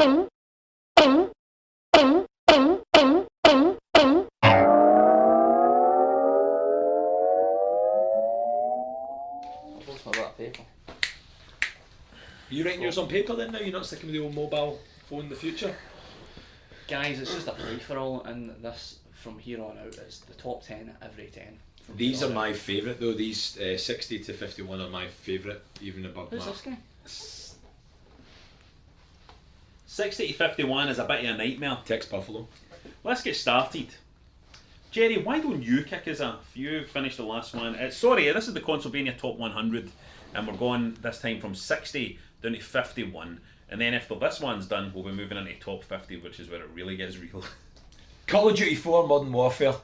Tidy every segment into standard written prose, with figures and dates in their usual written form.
Are you writing yours on paper then now? You're not sticking with the old mobile phone in the future? Guys, it's just a free-for-all, and this, from here on out, is the top 10 every 10. These are my favourite though, these 60 to 51 are my favourite, even above Who's this guy? 60 to 51 is a bit of a nightmare. Tex Buffalo. Let's get started. Jerry, why don't you kick us off? You finished the last one. Sorry, this is the Consolevania Top 100, and we're going this time from 60 down to 51. And then after this one's done, we'll be moving into top 50, which is where it really gets real. Call of Duty 4 Modern Warfare.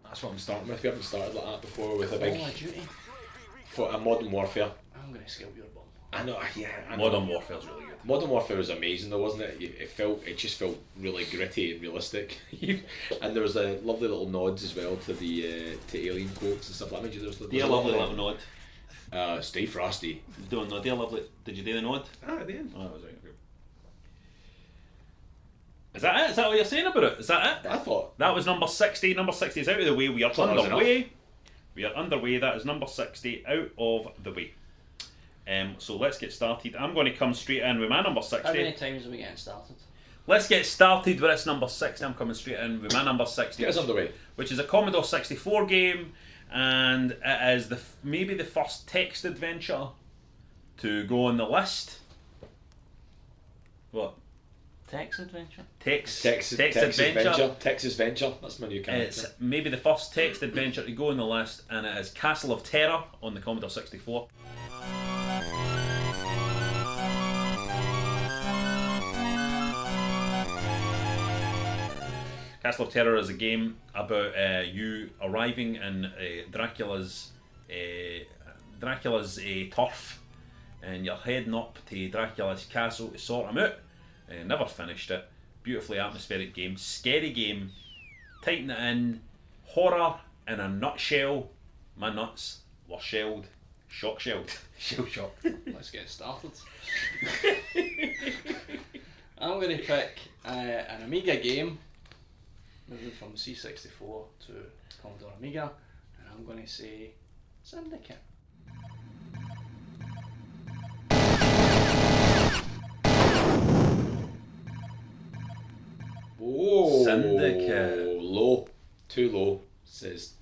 That's what I'm starting with. We haven't started like that before with a big... Call of Duty? For a Modern Warfare. I'm going to scalp your bum. I know, yeah. I know. Modern Warfare's really good. Modern Warfare was amazing though, wasn't it? It just felt really gritty and realistic. And there was a lovely little nods as well to the to alien quotes and stuff like that. Dear lovely little nod. Stay frosty. Doing the dear lovely. Did you do the nod? Ah, I did. Oh, that was right. Okay. Is that it? Is that what you're saying about it? Is that it? I thought that was number 60. Number 60 is out of the way. We are underway. We are underway. That is number 60 out of the way. So let's get started. I'm going to come straight in with my number 60. How many times are we getting started? Let's get started with this number 60. I'm coming straight in with my number 60. Get us underway. Which is a Commodore 64 game, and it is maybe the first text adventure to go on the list. What? Text adventure? Text Adventure. Texas Venture. That's my new character. It's maybe the first text adventure to go on the list, and it is Castle of Terror on the Commodore 64. Castle of Terror is a game about you arriving in Dracula's turf, and you're heading up to Dracula's castle to sort him out. Never finished it. Beautifully atmospheric game, scary game, tighten it in, horror in a nutshell. My nuts were shelled, shell shocked. Let's get started. I'm going to pick an Amiga game, moving from C64 to Commodore Amiga, and I'm going to say Syndicate. Oh, Syndicate. Low. Too low, says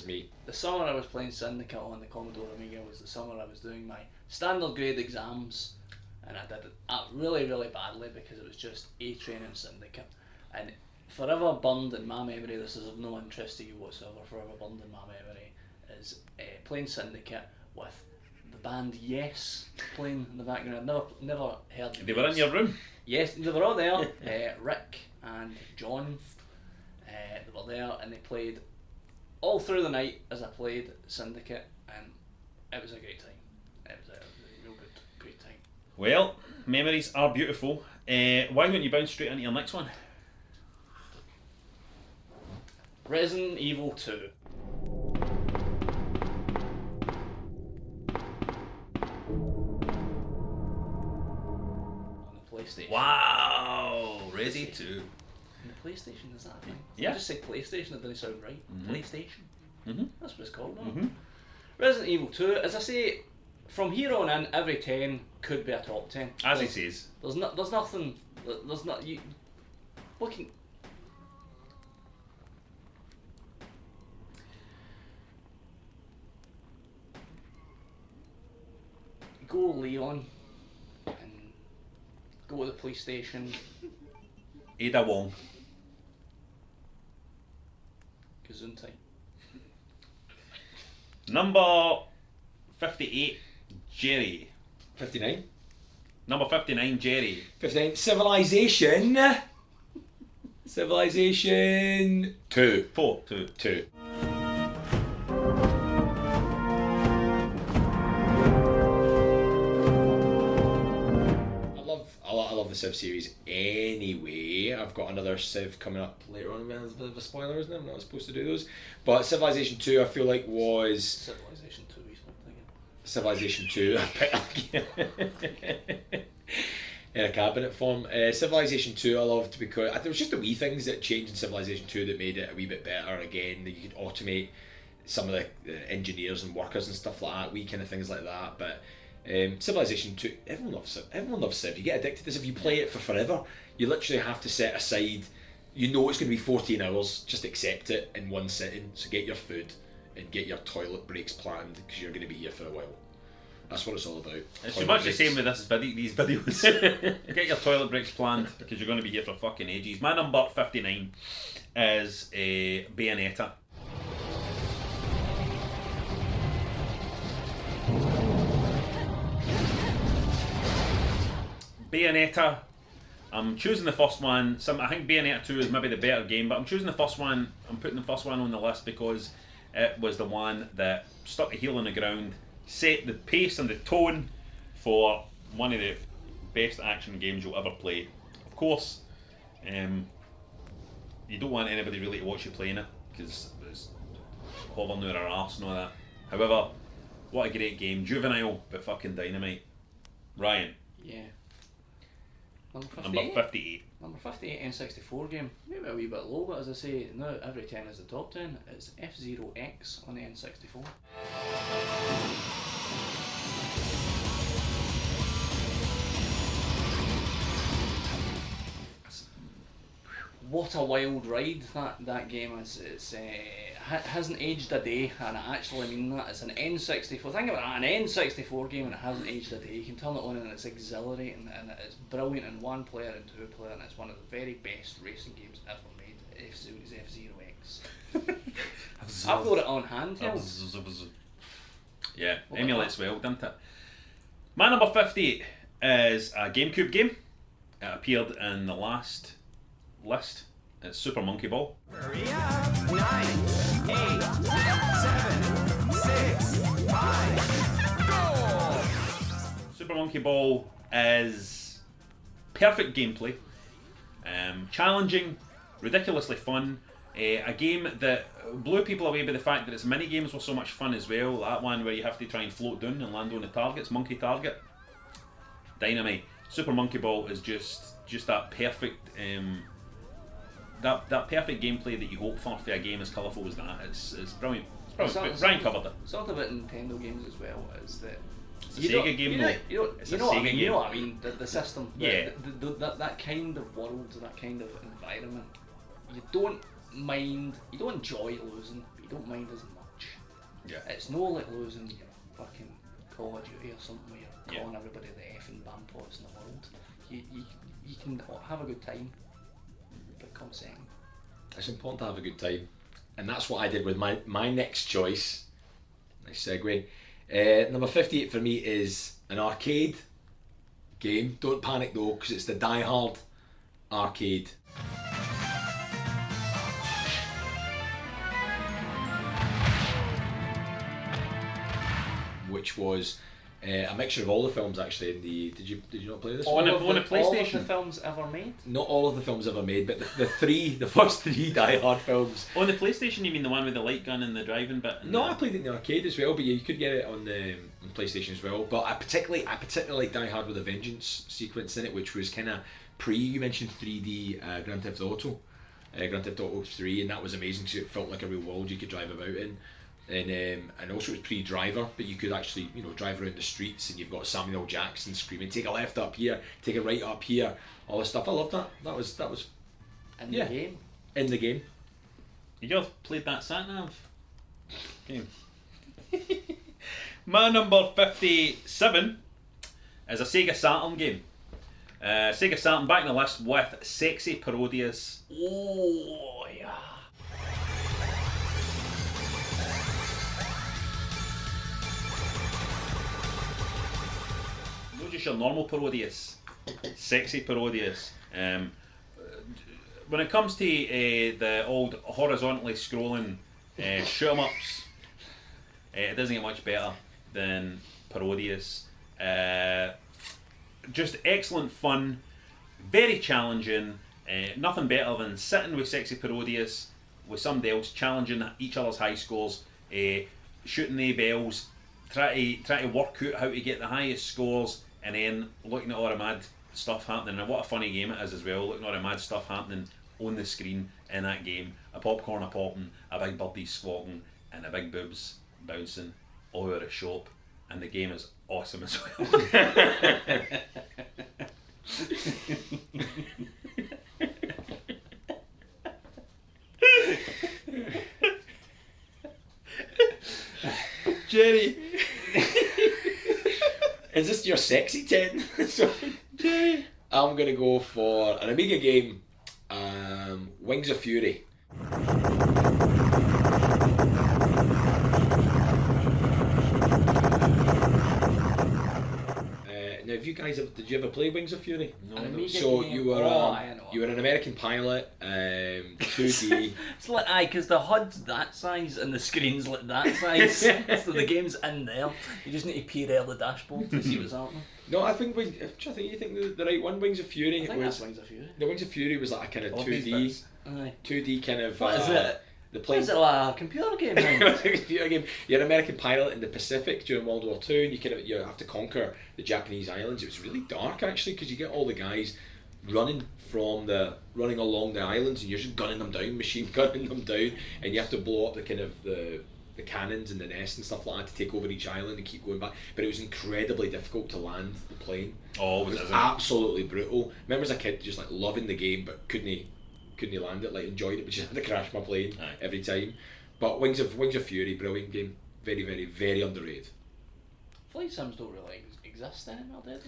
me. The summer I was playing Syndicate on the Commodore Amiga was the summer I was doing my standard grade exams, and I did it really, really badly because it was just A-Train and Syndicate. And forever burned in my memory, this is of no interest to you whatsoever, forever burned in my memory, is playing Syndicate with the band Yes playing in the background. I've never heard them. They were in your room? Yes, they were all there. Rick and John, they were there, and they played all through the night as I played Syndicate, and it was a great time. It was a real great time. Well, memories are beautiful. Why don't you bounce straight into your next one? Resident Evil 2. On the PlayStation. Wow, Resi 2. On the PlayStation, is that a thing? Yeah. I just say PlayStation, it doesn't sound right. Mm-hmm. PlayStation. That's what it's called now. Mm-hmm. Resident Evil 2, as I say, from here on in, every 10 could be a top 10. As he says. There's nothing, there's not, you, looking, go Leon, and go to the police station. Ada Wong. Gesundheit. Number 58, Jerry. 59. Number 59, Jerry. 59. Civilization. Civilization 2. 4, 2. 2. I love the Civ series anyway. I've got another Civ coming up later on. It's a bit of a spoiler, isn't it? I'm not supposed to do those. But Civilization 2, I feel like was... Civilization 2 is Civilization 2. In a cabinet form. Civilization 2 I loved because there was just the wee things that changed in Civilization 2 that made it a wee bit better. Again, that you could automate some of the engineers and workers and stuff like that, wee kind of things like that. But Civilization 2, everyone loves Civ. You get addicted to this if you play it for forever. You literally have to set aside, you know it's going to be 14 hours, just accept it in one sitting. So get your food and get your toilet breaks planned because you're going to be here for a while. That's what it's all about. It's much the same with these videos. Get your toilet breaks planned because you're going to be here for fucking ages. My number 59 is Bayonetta. Bayonetta. I'm choosing the first one. I think Bayonetta 2 is maybe the better game, but I'm choosing the first one. I'm putting the first one on the list because it was the one that stuck a heel in the ground, set the pace and the tone for one of the best action games you'll ever play. Of course, you don't want anybody really to watch you playing it because it's hovering near our arse and all that. However, what a great game. Juvenile, but fucking dynamite. Ryan. Yeah. Number 58. Number 58 N64 game. Maybe a wee bit low, but as I say, now every 10 is the top 10. It's F-Zero X on the N64. What a wild ride that game is. It's hasn't aged a day, and I actually mean that. It's an N64. Think about that, an N64 game, and it hasn't aged a day. You can turn it on and it's exhilarating, and it's brilliant in one player and two player, and it's one of the very best racing games ever made. F-Zero X. I've got it on handheld. Yeah, emulates well, doesn't it? My number 58 is a GameCube game. It appeared in the last list. It's Super Monkey Ball. Hurry up! 9, 8, 7, 6, 5, go! Super Monkey Ball is perfect gameplay, challenging, ridiculously fun. A game that blew people away by the fact that its mini games were so much fun as well. That one where you have to try and float down and land on the targets, Monkey Target. Dynamite. Super Monkey Ball is just that perfect. That perfect gameplay that you hope for a game as colourful as that. It's brilliant. It's brilliant. Brian covered it. Sort of about Nintendo games as well is that it's a Sega game though. You know what I mean? The system. Yeah. That kind of world, that kind of environment. You don't enjoy losing, but you don't mind as much. Yeah. It's no like losing your fucking Call of Duty or something where you're calling everybody the effing bampots in the world. You can have a good time. Become second. It's important to have a good time, and that's what I did with my next choice. Nice segue. Number 58 for me is an arcade game. Don't panic though, because it's the Die Hard arcade. Which was a mixture of all the films actually. In the did you not play this? On a PlayStation. All of the films ever made? Not all of the films ever made, but the first three Die Hard films. On the PlayStation, you mean the one with the light gun and the driving bit? No, I played it in the arcade as well, but yeah, you could get it on PlayStation as well. But I particularly like Die Hard with a Vengeance sequence in it, which was kind of you mentioned 3D Grand Theft Auto, Grand Theft Auto 3, and that was amazing because it felt like a real world you could drive about in. And also it was pre-driver, but you could actually drive around the streets, and you've got Samuel L. Jackson screaming, "Take a left up here, take a right up here," all this stuff. I loved that. That was in the game. In the game. You just played that sat-nav game. My number 57 is a Sega Saturn game. Sega Saturn back in the list with Sexy Parodius. Oh yeah. Not just your normal Parodius, Sexy Parodius. When it comes to the old horizontally scrolling shoot 'em ups, it doesn't get much better than Parodius. Just excellent fun. very challenging. Nothing better than sitting with sexy Parodius, with somebody else, challenging each other's high scores, shooting the bells, try to work out how to get the highest scores, and then looking at all the mad stuff happening. And what a funny game it is as well, looking at all the mad stuff happening on the screen in that game. A popcorn a popping, a big birdie squawking, and a big boobs bouncing all over the shop. And the game is awesome as well. Jerry, is this your sexy 10? Jerry, I'm gonna go for an Amiga game, Wings of Fury. Now, if you guys did you ever play Wings of Fury? No. So you were I know. you were an American pilot, 2D. It's like because the HUD's that size and the screen's like that size, so the game's in there. You just need to peer out the dashboard to see what's happening. No, I think you think the right one, Wings of Fury. I think that's Wings of Fury. The Wings of Fury was like a kind of All these 2D, bits. Aye. 2D kind of. What is it? The What plane. is it, like a computer game? It Then? was a computer game. You're an American pilot in the Pacific during World War II, and you have to conquer the Japanese islands. It was really dark actually, because you get all the guys running along the islands, and you're just gunning them down, machine gunning them down, and you have to blow up the kind of the cannons and the nest and stuff like that to take over each island and keep going back. But it was incredibly difficult to land the plane. Oh, It was isn't it? absolutely brutal. Remember as a kid just like loving the game, but couldn't land it, like enjoyed it, but just had to crash my plane Aye. every time. But Wings of Fury, brilliant game. Very, very, very underrated. Flight sims don't really exist anymore, do they?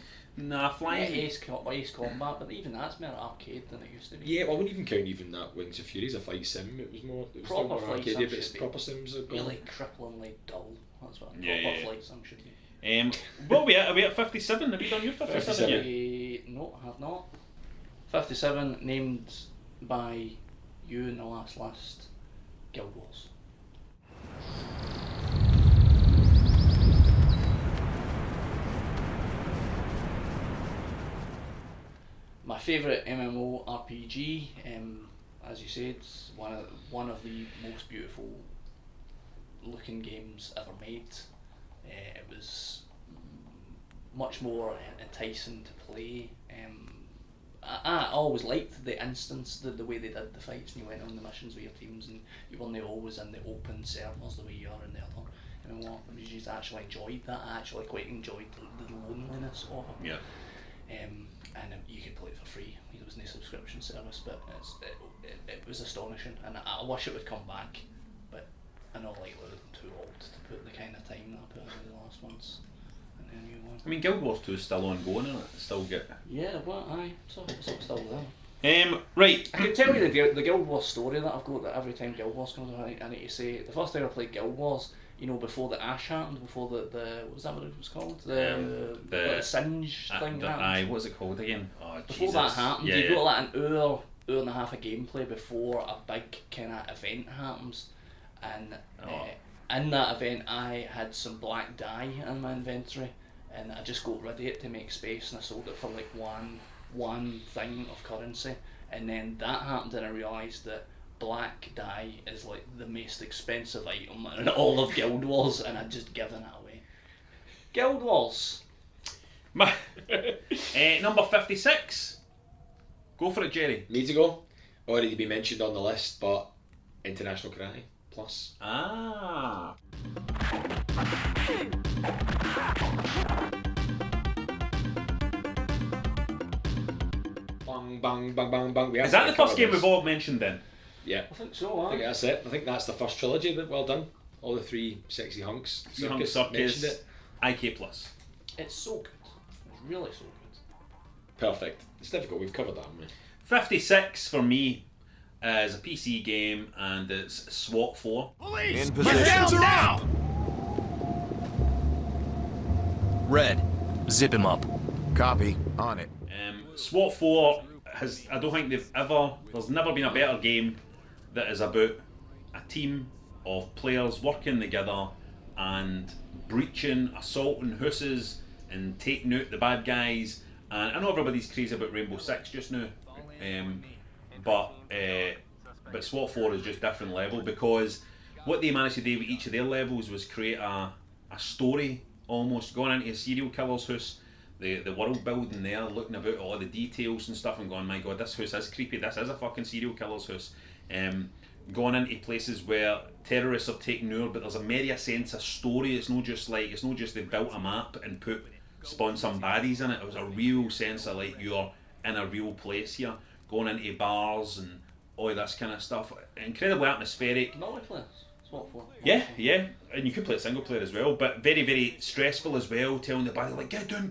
Nah, Like flying. Ace Combat, but even that's more arcade than it used to be. Yeah, well, I wouldn't even count even that Wings of Fury as a flight sim. It was still Proper more flight arcade, sim but it's should be proper sims are gone. Really cripplingly dull. That's what a Yeah, proper yeah. flight sim should be. What are we at? Are we at 57? Have you done your 57 57. yet? No, I have not. 57 named by you in the last list. Guild Wars. My favourite MMORPG, as you said, one of the most beautiful looking games ever made. It was much more enticing to play. I always liked the instance, the way they did the fights, and you went on the missions with your teams, and you weren't always in the open servers the way you are in the other MMORPGs. You just actually enjoyed that. I actually quite enjoyed the loneliness of it. Yeah. And you could play it for free. There was no subscription service, but it was astonishing, and I wish it would come back. But I know, like, I'm too old to put the kind of time that I put into the last ones and the new one. I mean, Guild Wars 2 is still ongoing, isn't it? It's still get. Yeah, well, aye, so it's still there. Right. I can tell you the Guild Wars story that I've got, that every time Guild Wars comes out, I need to say, the first time I played Guild Wars, before the ash happened, before the what was that what it was called? The singe thing happened. Aye, what's it called again? Oh, Before Jesus. that happened, Yeah, you yeah. got like an hour and a half of gameplay before a big kind of event happens, and in that event I had some black dye in my inventory, and I just got rid of it to make space, and I sold it for like one thing of currency, and then that happened, and I realised that black dye is like the most expensive item in all of Guild Wars, and I'd just given it away. Guild Wars. Number 56. Go for it, Jerry. Me to go. Already been mentioned on the list, but International Karate Plus. Ah. Bang, bang, bang, bang, bang. Is that the first game we've all mentioned then? Yeah. I think so, I think that's it. I think that's the first trilogy, but well done. All the three sexy hunks. Hunk mentioned it. IK Plus. It's so good. It's really so good. Perfect. It's difficult. We've covered that, haven't we? 56 for me is a PC game, and it's SWAT 4. In position. Now! Red, zip him up. Copy. On it. SWAT 4 I don't think there's never been a better game that is about a team of players working together and breaching, assaulting houses and taking out the bad guys And I know everybody's crazy about Rainbow Six just now, but SWAT 4 is just different level, because what they managed to do with each of their levels was create a story, almost going into a serial killer's house, the world building there, looking about all the details and stuff, and going, my god, this house is creepy, this is a fucking serial killer's house. Going into places where terrorists are taking over, but there's a merry sense of story. It's not just they built a map and spawned some baddies in it. It was a real sense of like you're in a real place here, going into bars and all this kind of stuff. Incredibly atmospheric. Multiplayer. SWAT 4. Yeah, and you could play it single player as well, but very, very stressful as well, telling the body like, get down,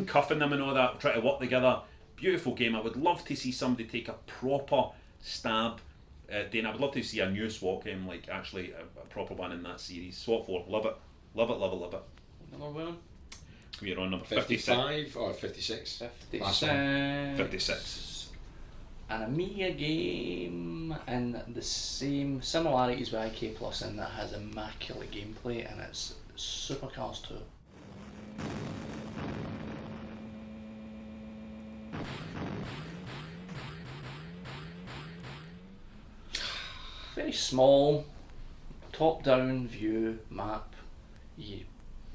cuffing them and all that, try to work together. Beautiful game. I would love to see somebody take a proper stab at doing. I would love to see a new SWAT game, like actually a proper one in that series. SWAT 4, love it. Love it. Number one? We're on number 55 or 56? 56. An Amiga game and the same similarities with IK Plus in that has immaculate gameplay, and it's Supercars 2. Very small, top-down view map. You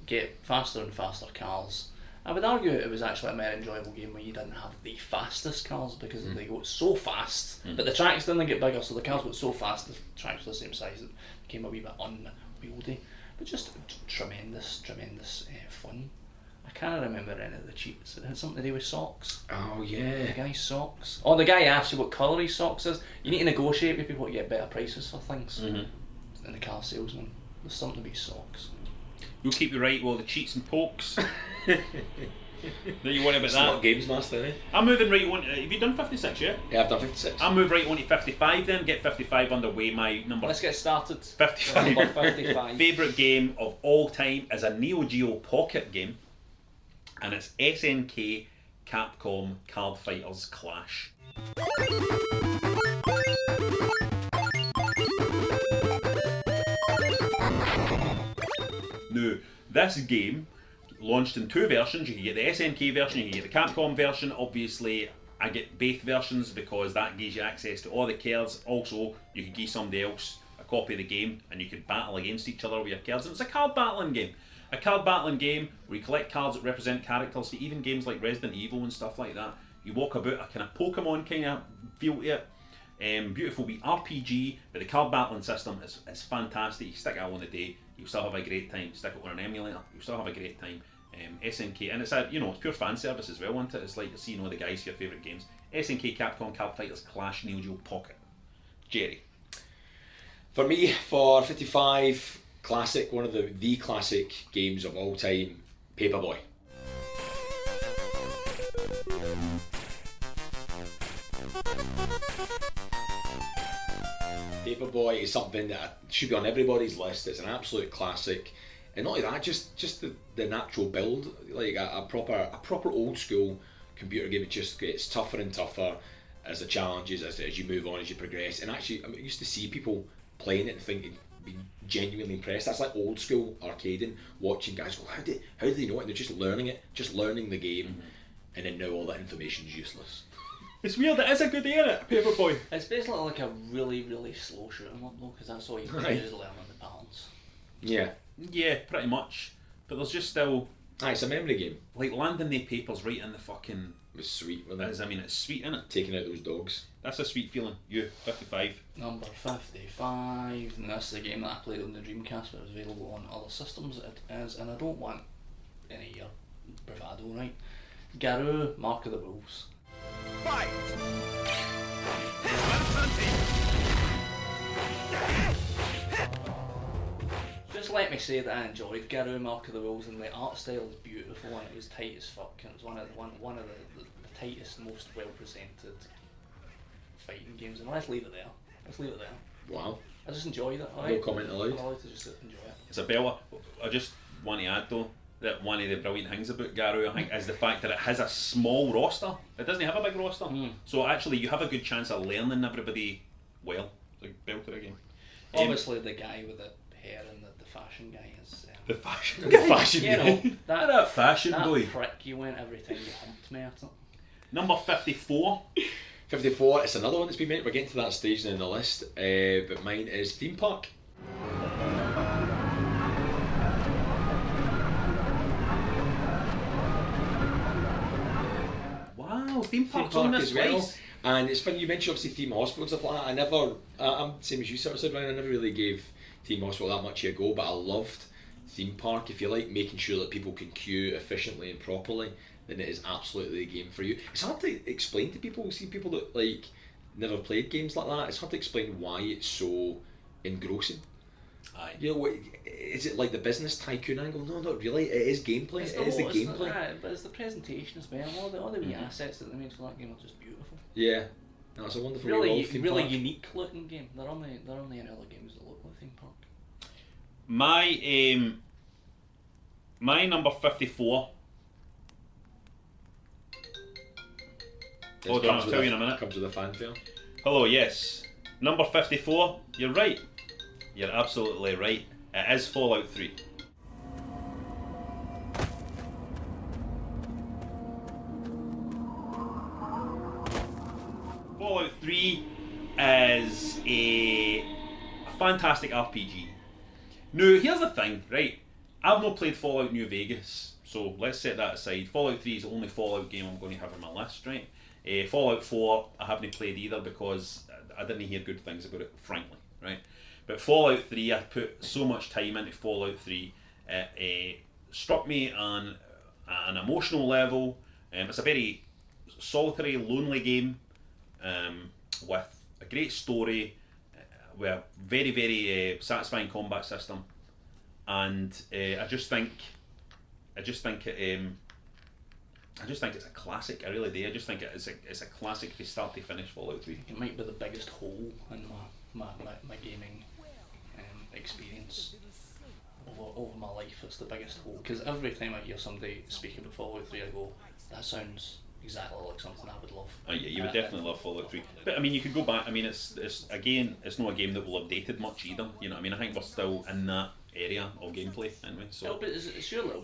get faster and faster cars. I would argue it was actually a more enjoyable game where you didn't have the fastest cars, because they go so fast, but the tracks didn't get bigger, so the cars went so fast, the tracks were the same size, it became a wee bit unwieldy, but just tremendous fun. I can't remember any of the cheats. It had something to do with socks. Oh yeah. The guy's socks. Or the guy asks you what colour his socks is. You need to negotiate with people to get better prices for things. And the car salesman, there's something about socks. We'll keep you right with all the cheats and pokes. Don't you worry about that. Not Games Master, eh? I'm moving right on. Have you done 56 yet? Yeah, I've done 56. I'll move right on to 55 then, get 55 underway. My number Let's get started. 55. Number 55. Favourite game of all time is a Neo Geo Pocket game, and it's SNK Capcom Card Fighters Clash. Now, this game launched in two versions. You can get the SNK version, you can get the Capcom version. Obviously, I get both versions because that gives you access to all the cards. Also, you could give somebody else a copy of the game and you could battle against each other with your cards. And it's a card battling game. A card battling game where you collect cards that represent characters. So even games like Resident Evil and stuff like that, you walk about a kind of Pokemon kind of feel to it. Beautiful wee RPG, but the card battling system is fantastic. You stick it on the day, you'll still have a great time. Stick it on an emulator, you'll still have a great time. SNK, and it's it's pure fan service as well, isn't it? It's like you're seeing all the guys for your favourite games. SNK Capcom Card Fighters Clash Neo Geo Pocket. Jerry. For me, for 55, classic, one of the classic games of all time, Paperboy. Paperboy is something that should be on everybody's list. It's an absolute classic, and not only that, just the natural build, like a proper old school computer game. It just gets tougher and tougher as the challenges, as you move on, as you progress. And actually, I used to see people playing it and thinking, being genuinely impressed. That's like old school arcading, watching guys go, how do they know it? And they're just learning it, just learning the game, and then now all that information is useless. It's weird, it is a good day, isn't it, Paperboy? It's basically like a really, really slow shoot 'em up though, because that's all you can do is learn on the balance. Yeah. Yeah, pretty much. But there's just still... It's a memory game. Like landing the papers right in the fucking... It was sweet, wasn't it? It's sweet, isn't it? Taking out those dogs. That's a sweet feeling. You, 55. Number 55, and that's the game that I played on the Dreamcast, but it was available on other systems. It is, and I don't want any of your bravado, right? Garou, Mark of the Wolves. Fight! Just let me say that I enjoyed Garou, Mark of the Wolves, and the art style is beautiful, and it was tight as fuck, and it was one of the tightest, most well presented fighting games. And let's leave it there. Wow. I just enjoyed it. No comment allowed. I like to just enjoy it. It's a bella. I just want to add though that one of the brilliant things about Garou, I think, is the fact that it has a small roster. It doesn't have a big roster, so actually you have a good chance of learning everybody well. It's like belter again. Obviously, the guy with the hair and the fashion guy is. The fashion guy. You know, That fashion that boy. prick you went every time you humped me at it. Number 54. 54, it's another one that's been mentioned. We're getting to that stage now in the list, but mine is Theme Park. Wow, Theme Park's Theme on Park this as well. list. And it's funny, you mentioned obviously Theme Hospital and stuff like that. I'm same as you sort of said, Ryan, I never really gave Theme Hospital that much a go, but I loved Theme Park. If you like making sure that people can queue efficiently and properly, then it is absolutely the game for you. It's hard to explain to people, see people that like never played games like that, it's hard to explain why it's so engrossing. Aye. You know, is it like the business tycoon angle? No, not really. It is gameplay. It is the gameplay. But it's the presentation as well. All the wee assets that they made for that game are just beautiful. Yeah, that's a wonderful Really, Theme really Park. unique looking game. There aren't any other games that look like Theme Park. My number 54. Hold on, I'll tell you in a minute. Comes with a fanfare. Hello, yes. Number 54, you're right. You're absolutely right. It is Fallout 3. Fallout 3 is a fantastic RPG. Now, here's the thing, right? I've not played Fallout New Vegas, so let's set that aside. Fallout 3 is the only Fallout game I'm going to have on my list, right? Fallout 4 I haven't played either because I didn't hear good things about it, frankly, right? But Fallout 3, I put so much time into Fallout 3. It struck me on an emotional level. It's a very solitary, lonely game with a great story, with a very, very satisfying combat system, and I just think it's a classic. I really do. I just think it's a classic from start to finish. Fallout 3. It might be the biggest hole in my gaming experience over my life. It's the biggest hole because every time I hear somebody speaking about Fallout 3, I go, that sounds exactly like something I would love. Oh yeah, you would definitely love Fallout 3. But I mean, you could go back. I mean, it's not a game that will have dated much either. You know, what I mean, I think we're still in that area of gameplay, anyway. So It's sure it'll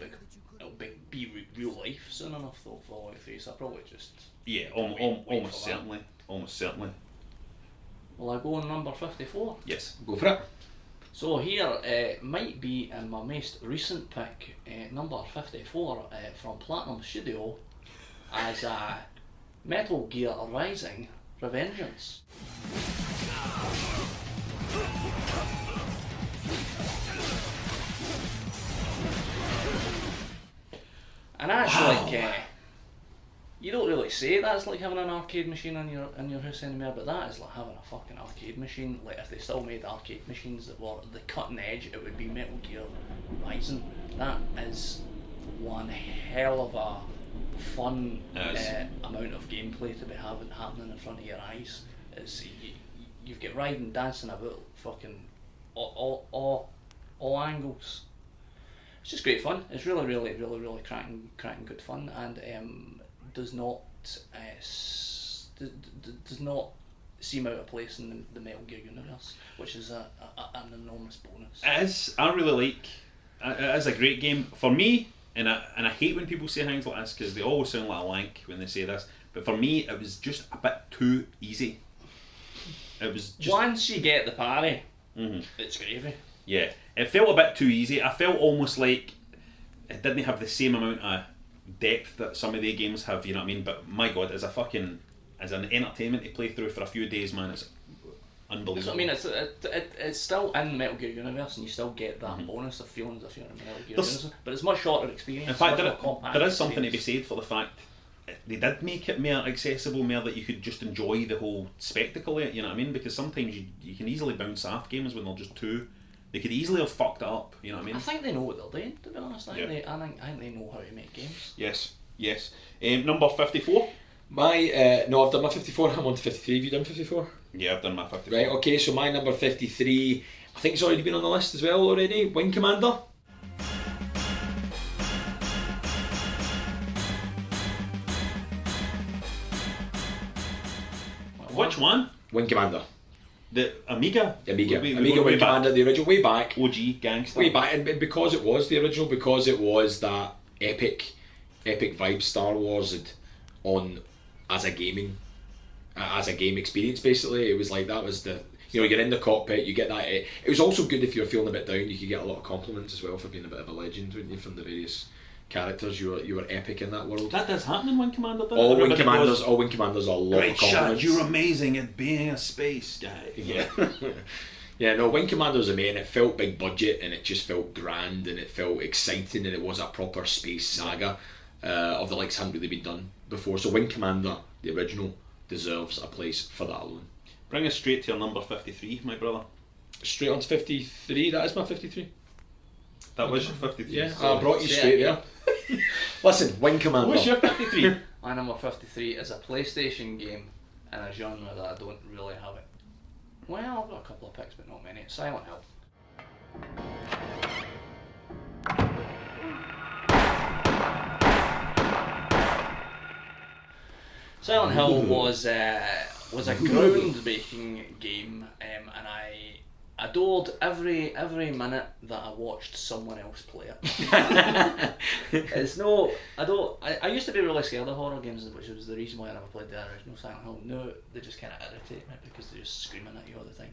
be real life soon enough though. Fallout 3, so I'll probably just almost certainly. Will I go on number 54? Yes. Go for it. So here might be in my most recent pick, number 54 from Platinum Studio, as Metal Gear Rising: Revengeance. And that's like you don't really say that's like having an arcade machine in your house anymore, but that is like having a fucking arcade machine. Like if they still made arcade machines that were the cutting edge, it would be Metal Gear Rising. That is one hell of a fun amount of gameplay to be happening in front of your eyes. It's you've got Raiden dancing about fucking all angles. It's just great fun. It's really cracking good fun, and does not seem out of place in the Metal Gear universe, which is an enormous bonus. It is. I really like. It is a great game for me, and I hate when people say things like this because they always sound like a wank when they say this. But for me, it was just a bit too easy. It was just once you get the parry, it's gravy. Yeah, it felt a bit too easy. I felt almost like it didn't have the same amount of depth that some of the games have, you know what I mean? But my god, as an entertainment to play through for a few days, man, it's unbelievable. So, I mean, it's still in the Metal Gear universe, and you still get that bonus of feeling as if you're in the Metal Gear universe. But it's much shorter experience. In fact, there is something to be said for the fact they did make it more accessible, more that you could just enjoy the whole spectacle of it, you know what I mean? Because sometimes you can easily bounce off games when they're just too. They could easily have fucked it up, you know what I mean? I think they know what they're doing, to be honest. I think they know how to make games. Yes. Number 54? No, I've done my 54, I'm on to 53. Have you done 54? Yeah, I've done my 54. Right, okay, so my number 53, I think it's already been on the list as well already, Wing Commander. Which one? Wing Commander. The Amiga. Amiga Way Wing back. Commander, the original, way back. OG gangster. Way back, and because it was the original, because it was that epic vibe Star Wars had on as a game experience. Basically, it was like that was the, you know, you're in the cockpit, you get that. It was also good if you were feeling a bit down. You could get a lot of compliments as well for being a bit of a legend, wouldn't you, from the various characters. You were epic in that world. That does happen in Wing Commander. All Wing Commanders are a lot Great of shot, compliments. you're amazing at being a space guy. Yeah. Yeah, no, Wing Commanders are and it felt big budget and it just felt grand and it felt exciting and it was a proper space saga of the likes hadn't really been done before. So Wing Commander, the original, deserves a place for that alone. Bring us straight to your number 53, my brother. Straight on to 53, that is my 53. That was your 53. Yeah, so I brought you straight there. Listen, Wing Commander. What's your 53? My number 53 is a PlayStation game in a genre that I don't really have it. Well, I've got a couple of picks, but not many. It's Silent Hill. Silent Hill was a groundbreaking game, and I adored every minute that I watched someone else play it. I used to be really scared of horror games, which was the reason why I never played the original Silent Hill. No, they just kind of irritate me because they're just screaming at you all the time.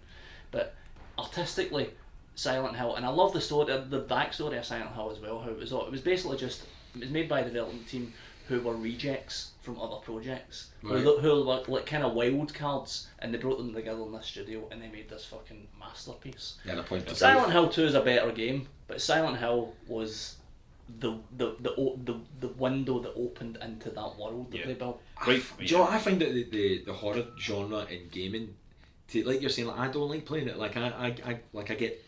But artistically, Silent Hill, and I love the story, the backstory of Silent Hill as well. How it was basically just, it was made by a development team who were rejects from other projects, right. who were like kind of wild cards, and they brought them together in this studio and they made this fucking masterpiece. Yeah, the point. Silent Hill 2 is a better game, but Silent Hill was the window that opened into that world that they built. Right. Do you know what, I find that the horror genre in gaming, like you're saying, like, I don't like playing it. Like I get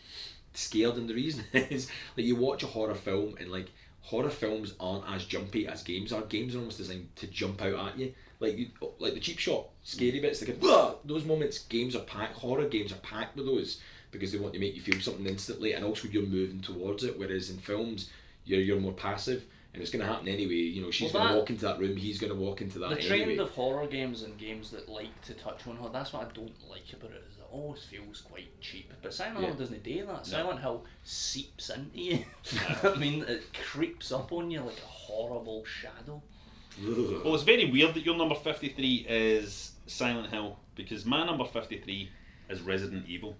scared, and the reason is like you watch a horror film and like horror films aren't as jumpy as games are. Games are almost designed to jump out at you, like the cheap shot, scary bits. They go, those moments. Games are packed. Horror games are packed with those because they want to make you feel something instantly, and also you're moving towards it. Whereas in films, you're more passive, and it's going to happen anyway. You know, she's going to walk into that room, he's going to walk into that. The trend of horror games and games that like to touch on horror, that's what I don't like about it. Is it always feels quite cheap. But Silent Hill doesn't do that. Silent Hill seeps into you. I mean, it creeps up on you like a horrible shadow. Well, it's very weird that your number 53 is Silent Hill, because my number 53 is Resident Evil.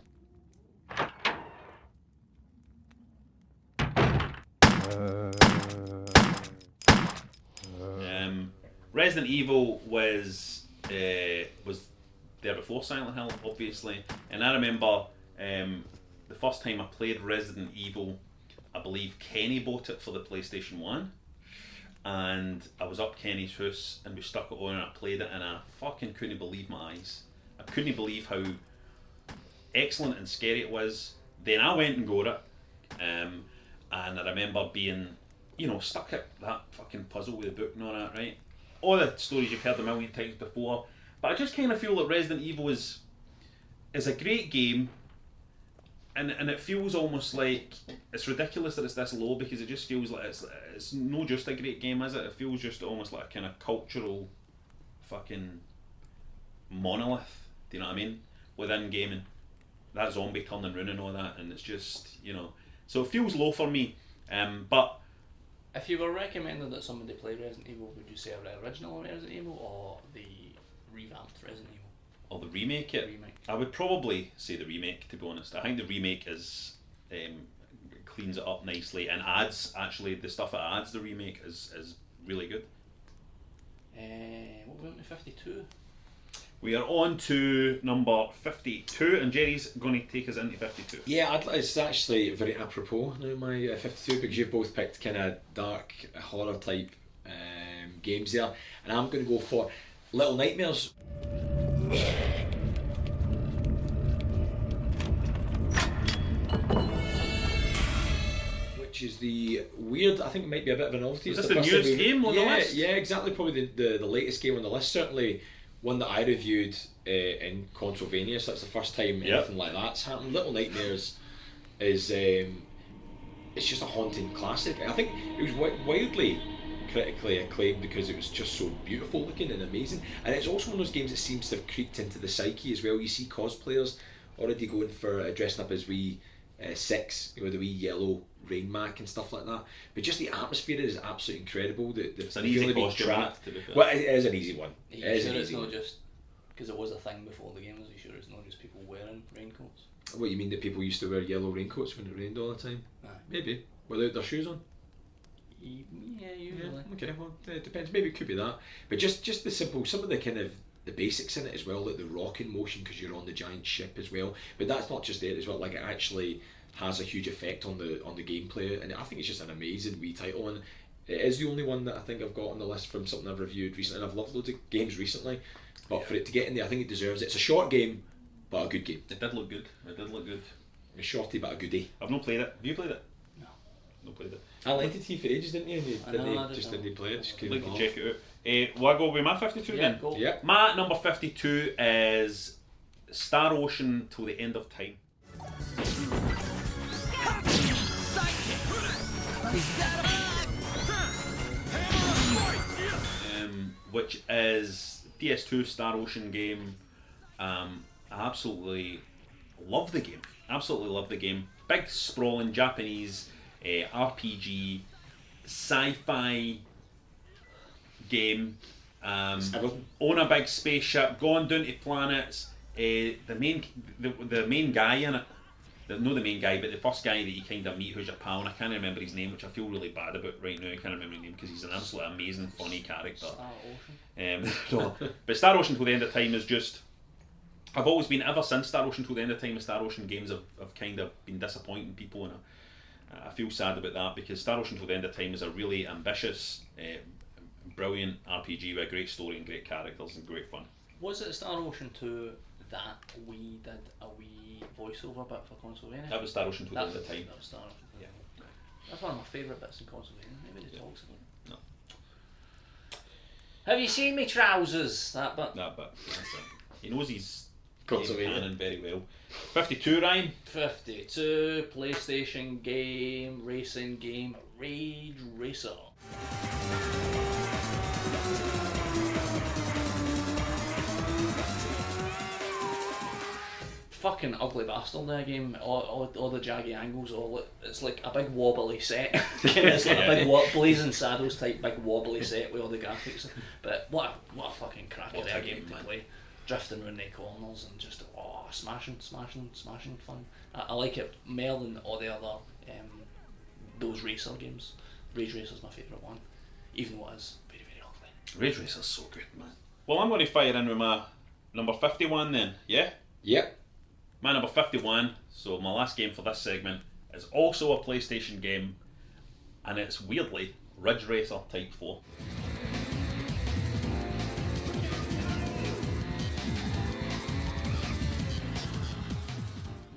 Resident Evil was there before Silent Hill, obviously, and I remember the first time I played Resident Evil, I believe Kenny bought it for the PlayStation 1, and I was up Kenny's house and we stuck it on and I played it and I fucking couldn't believe my eyes. I couldn't believe how excellent and scary it was. Then I went and got it, and I remember being, you know, stuck at that fucking puzzle with the book and all that, right? All the stories you've heard a million times before, but I just kind of feel that Resident Evil is a great game, and it feels almost like it's ridiculous that it's this low, because it just feels like it's not just a great game, is it? It feels just almost like a kind of cultural fucking monolith. Do you know what I mean? Within gaming, that zombie turning round and all that, and it's just, you know, so it feels low for me. But if you were recommending that somebody play Resident Evil, would you say the original Resident Evil or the revamped Resident Evil? Or the remake? I would probably say the remake, to be honest. I think the remake is cleans it up nicely and adds, actually, the stuff it adds, the remake is really good. What were we on to 52? We are on to number 52, and Jerry's going to take us into 52. Yeah, it's actually very apropos now, my 52, because you've both picked kind of dark horror type games there, and I'm going to go for Little Nightmares. Which is the weird, I think it might be a bit of a novelty. Is it's this the first newest game on the list? Yeah, exactly, probably the latest game on the list, certainly one that I reviewed in Consolevania, so that's the first time anything like that's happened. Little Nightmares is it's just a haunting classic. I think it was wildly critically acclaimed because it was just so beautiful looking and amazing, and it's also one of those games that seems to have creeped into the psyche as well. You see cosplayers already going for dressing up as wee Six, with the wee yellow rain mac and stuff like that. But just the atmosphere is absolutely incredible. It's an easy costume, to be fair. Well, it is an easy one. Are you It is sure an it's easy not one. just because it was a thing before the game? Are you sure it's not just people wearing raincoats? What, you mean that people used to wear yellow raincoats when it rained all the time? Aye. Maybe. Without their shoes on? Yeah, usually. Okay, well, it depends. Maybe it could be that. But just the simple, some of the kind of the basics in it as well, like the rocking motion because you're on the giant ship as well. But that's not just it as well. Like, it actually has a huge effect on the gameplay, and I think it's just an amazing wee title. And it is the only one that I think I've got on the list from something I've reviewed recently. And I've loved loads of games recently, but for it to get in there, I think it deserves it. It's a short game, but a good game. It did look good. It did look good. A shorty, but a goodie. I've not played it. Have you played it? No. Not played it. I lent it to you for ages, didn't you? And you I know, I just didn't didn't play it. Just I'd came like to along. check it out. Will I go with my 52 Yeah, then? go. Yeah. My number 52 is Star Ocean Till the End of Time. Which is PS2 Star Ocean game. I absolutely love the game. Absolutely love the game. Big sprawling Japanese RPG sci-fi game. Own a big spaceship, going down to planets. The main guy in it. Not the main guy, but the first guy that you kind of meet who's your pal, and I can't remember his name, which I feel really bad about right now. I can't remember his name because he's an absolute amazing, funny character. Star Ocean. No. But Star Ocean Till the End of Time is just... I've always been, ever since Star Ocean Till the End of Time, the Star Ocean games have kind of been disappointing people, and I feel sad about that, because Star Ocean Till the End of Time is a really ambitious, brilliant RPG with a great story and great characters and great fun. Was it Star Ocean 2 that we did a wee voiceover bit for Consolevania? That was Star Ocean Till the End of Time. That was Star Ocean. Yeah. That's one of my favourite bits in Consolevania. Maybe they talks about it. No. Have you seen me trousers? That bit. That bit. That's it. He knows his Consolevania. canon very well. 52, Ryan. 52 PlayStation game, racing game, Rage Racer. Fucking ugly bastard, that game. All the jaggy angles, it's like a big wobbly set. It's like a big Blazing Saddles type big wobbly set with all the graphics. But what a fucking cracker What a that game, game to man. play. Drifting around the corners and just smashing fun. I like it more than all the other those racer games. Rage Racer's my favourite one, even though it is very, very ugly. Rage Racer's so good, man. Well, I'm going to fire in with my number 51 then, yeah? Yep. My number 51, so my last game for this segment, is also a PlayStation game, and it's weirdly Ridge Racer Type 4.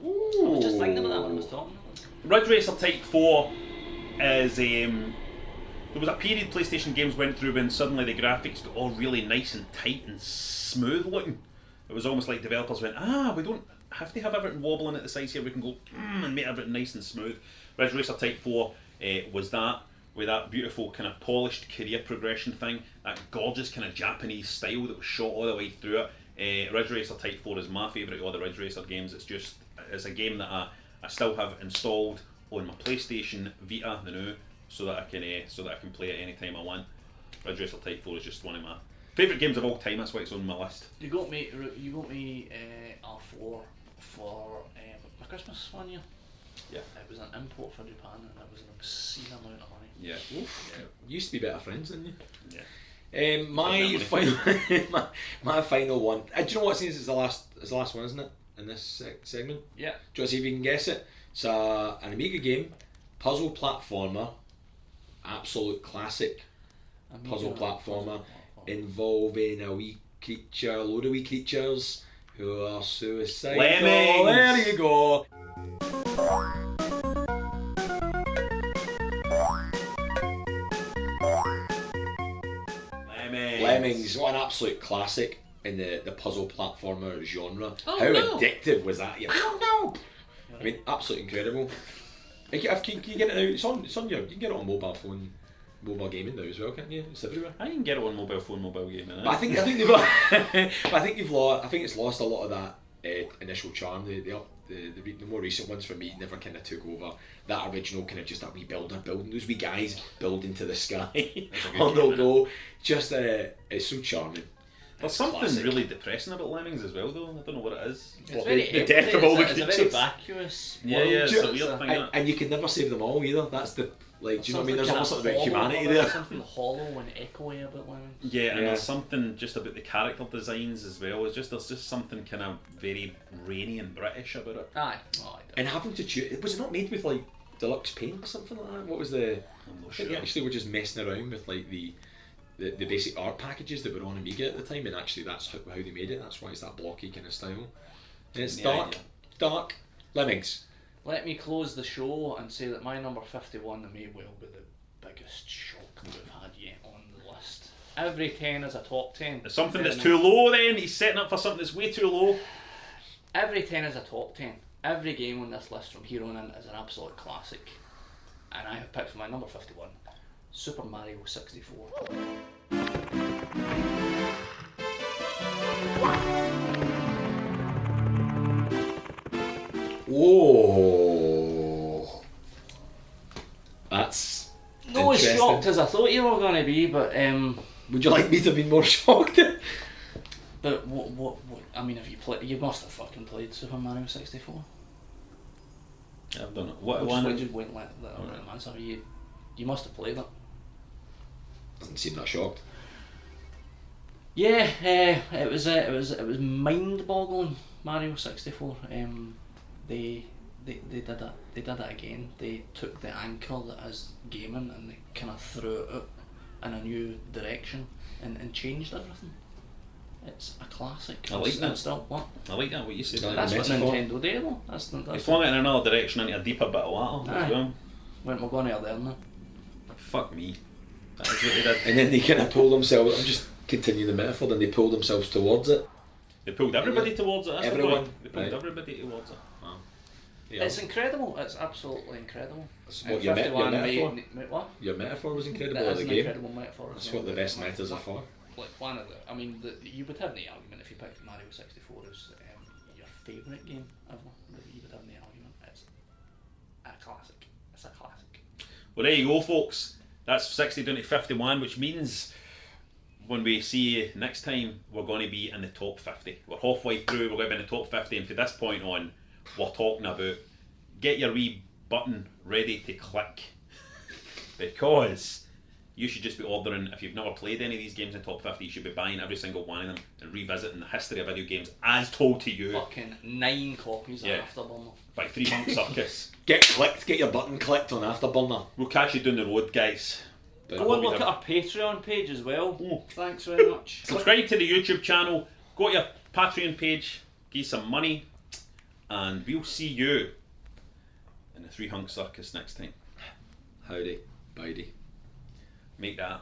I was just thinking about that when I was talking. Ridge Racer Type 4 is there was a period PlayStation games went through when suddenly the graphics got all really nice and tight and smooth looking. It was almost like developers went, we don't have to have everything wobbling at the sides here, we can go and make everything nice and smooth. Ridge Racer Type 4 was that, with that beautiful kind of polished career progression thing, that gorgeous kind of Japanese style that was shot all the way through it. Ridge Racer Type 4 is my favourite of all the Ridge Racer games. It's a game that I still have installed on my PlayStation Vita the new, so that I can play it any time I want. Ridge Racer Type 4 is just one of my favourite games of all time. That's why it's on my list. You got me R4 for my Christmas one year. Yeah. It was an import for Japan and it was an obscene amount of money. Yeah. Used to be better friends, didn't you? Yeah. My final, my final one. Do you know what? Since it's the last one, isn't it? In this segment. Yeah. Do you want to see if you can guess it? It's an Amiga game, puzzle platformer, absolute classic puzzle platformer, involving a load of wee creatures who are suicidal. Lemmings! There you go. Lemmings, what an absolute classic in the puzzle platformer genre. Oh, How no. addictive was that? I mean, absolutely incredible. Can you get it now? It's on your. You can get it on mobile phone, mobile gaming now as well, can't you? It's everywhere. I can get it on mobile phone, mobile gaming. But I think they've got. But I think you've lost. I think it's lost a lot of that initial charm. The more recent ones for me never kind of took over. That original kind of just that wee builder building, those wee guys building to the sky on the go. Just it's so charming. There's something really depressing about Lemmings as well, though. I don't know what it is. It's The death of all the creatures. It's a very vacuous Yeah, world. it's a weird thing. And you can never save them all either. That's the do you know what I mean? There's Something almost something kinda about hollow humanity about it, there. Something hollow and echoey about Lemmings. Yeah, and Yeah. there's something just about the character designs as well. There's just something kind of very rainy and British about it. Aye. Oh, And having to choose, was it not made with like deluxe paint or something like that? What was the? I'm not I think sure. actually we're just messing around with like the basic art packages that were on Amiga at the time, and actually that's how they made it. That's why it's that blocky kind of style. And it's Yeah, dark. Lemmings. Let me close the show and say that my number 51 may well be the biggest shock that we've had yet on the list. Every 10 is a top 10. It's something that's too low then. He's setting up for something that's way too low. Every 10 is a top 10. Every game on this list from here on in is an absolute classic. And I have picked for my number 51, Super Mario 64. Whoa. That's No as interesting. shocked as I thought you were going to be, but Would you like me to be more shocked? what I mean, have you played? You must have fucking played Super Mario 64. I've done it. What Just one? wait, let him answer. You must have played it. Doesn't seem that shocked. Yeah, it was mind-boggling. Mario 64. They did it. They did it again. They took the anchor that is gaming and they kind of threw it out in a new direction and changed everything. It's a classic. I like that. It's still what? I like that, what you said. Like That's what metaphor. Nintendo did, though. They That's flung it in another direction into a deeper bit of water as Aye. well. when we're going out there now. Fuck me. That is what they did. And then they kind of pulled themselves. I'm just continuing the metaphor. Then they pulled themselves towards it. They pulled everybody towards it. That's Everyone, the point. They pulled right. everybody towards it. Wow. Yeah. It's incredible. It's absolutely incredible. That's And what your 51 metaphor. What? Your metaphor was incredible That of is the an game. incredible metaphor. That's what the best metas are for. Like one of the, I mean, you would have the argument if you picked Mario 64 as your favourite game ever. You would have the argument. It's a classic. It's a classic. Well, there you go, folks. That's 60 down to 51, which means when we see you next time, we're going to be in the top 50. We're halfway through, we're going to be in the top 50, and from this point on, we're talking about get your wee button ready to click. Because you should just be ordering, if you've never played any of these games in the top 50, you should be buying every single one of them and revisiting the history of video games as told to you Fucking 9 copies Yeah. of Afterburner. by 3 Monk Circus. Get your button clicked on Afterburner. We'll catch you down the road, guys. But Go and look at our Patreon page as well. Thanks very much. Subscribe to the YouTube channel, go to your Patreon page, give some money, and we'll see you in the 3 Hunk Circus next time. Howdy, Bidey. Make that